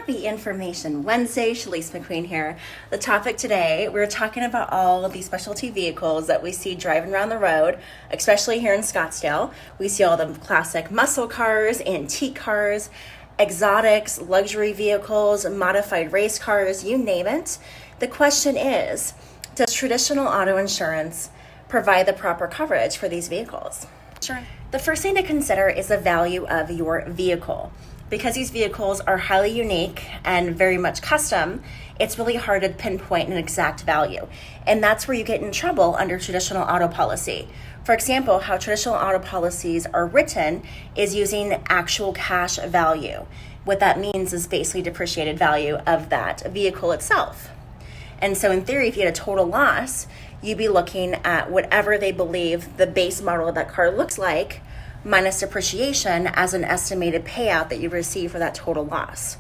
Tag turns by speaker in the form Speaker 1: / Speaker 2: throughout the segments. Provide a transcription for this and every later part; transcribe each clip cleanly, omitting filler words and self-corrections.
Speaker 1: Happy Information Wednesday, Chalyce McQueen here. The topic today, we're talking about all of these specialty vehicles that we see driving around the road, especially here in Scottsdale. We see all the classic muscle cars, antique cars, exotics, luxury vehicles, modified race cars, you name it. The question is, does traditional auto insurance provide the proper coverage for these vehicles? Sure. The first thing to consider is the value of your vehicle. Because these vehicles are highly unique and very much custom, it's really hard to pinpoint an exact value. And that's where you get in trouble under traditional auto policy. For example, how traditional auto policies are written is using actual cash value. What that means is basically depreciated value of that vehicle itself. And so in theory, if you had a total loss, you'd be looking at whatever they believe the base model of that car looks like, minus depreciation as an estimated payout that you receive for that total loss.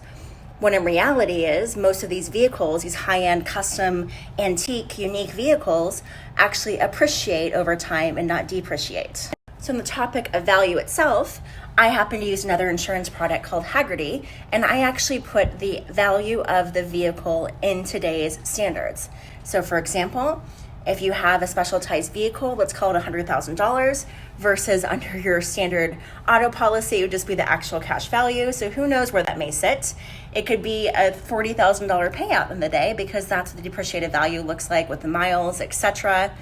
Speaker 1: When in reality is most of these vehicles, these high-end custom antique unique vehicles actually appreciate over time and not depreciate. So on the topic of value itself, I happen to use another insurance product called Hagerty, and I actually put the value of the vehicle in today's standards. So for example, if you have a specialized vehicle, let's call it $100,000 versus under your standard auto policy, it would just be the actual cash value. So who knows where that may sit? It could be a $40,000 payout in the day because that's what the depreciated value looks like with the miles, etc.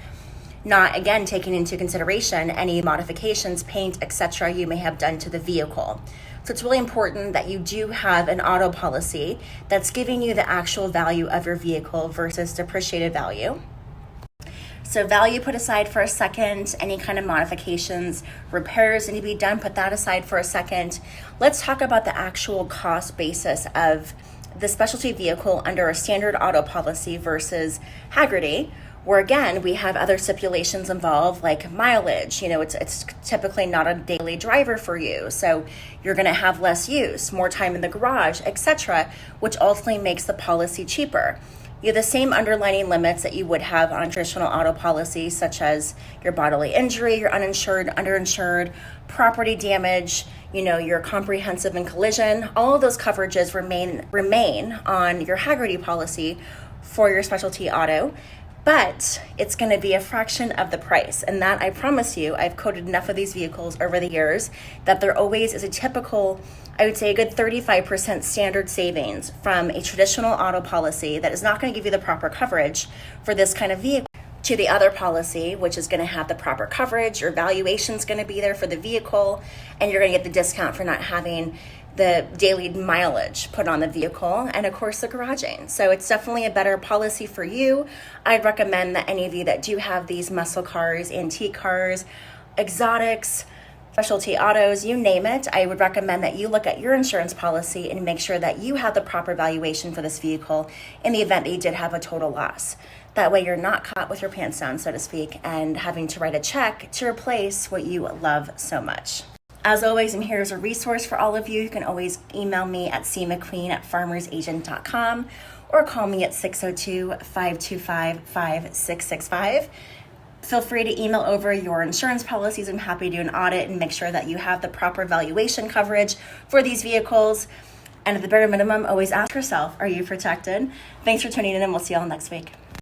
Speaker 1: Not, again, taking into consideration any modifications, paint, etc. you may have done to the vehicle. So it's really important that you do have an auto policy that's giving you the actual value of your vehicle versus depreciated value. So value put aside for a second, any kind of modifications, repairs need to be done, put that aside for a second. Let's talk about the actual cost basis of the specialty vehicle under a standard auto policy versus Hagerty, where again, we have other stipulations involved like mileage. You know, it's typically not a daily driver for you. So you're gonna have less use, more time in the garage, etc., which ultimately makes the policy cheaper. You have the same underlying limits that you would have on a traditional auto policy, such as your bodily injury, your uninsured, underinsured, property damage, your comprehensive and collision. All of those coverages remain on your Hagerty policy for your specialty auto, but it's going to be a fraction of the price. And that, I promise you, I've quoted enough of these vehicles over the years that there always is a typical, I would say a good 35% standard savings from a traditional auto policy that is not going to give you the proper coverage for this kind of vehicle to the other policy, which is going to have the proper coverage. Your valuation is going to be there for the vehicle, and you're going to get the discount for not having the daily mileage put on the vehicle, and of course the garaging. So it's definitely a better policy for you. I'd recommend that any of you that do have these muscle cars, antique cars, exotics, specialty autos, you name it, I would recommend that you look at your insurance policy and make sure that you have the proper valuation for this vehicle in the event that you did have a total loss. That way you're not caught with your pants down, so to speak, and having to write a check to replace what you love so much. As always, I'm here as a resource for all of you. You can always email me at cmcqueen@farmersagent.com or call me at 602-525-5665. Feel free to email over your insurance policies. I'm happy to do an audit and make sure that you have the proper valuation coverage for these vehicles. And at the bare minimum, always ask yourself, are you protected? Thanks for tuning in, and we'll see you all next week.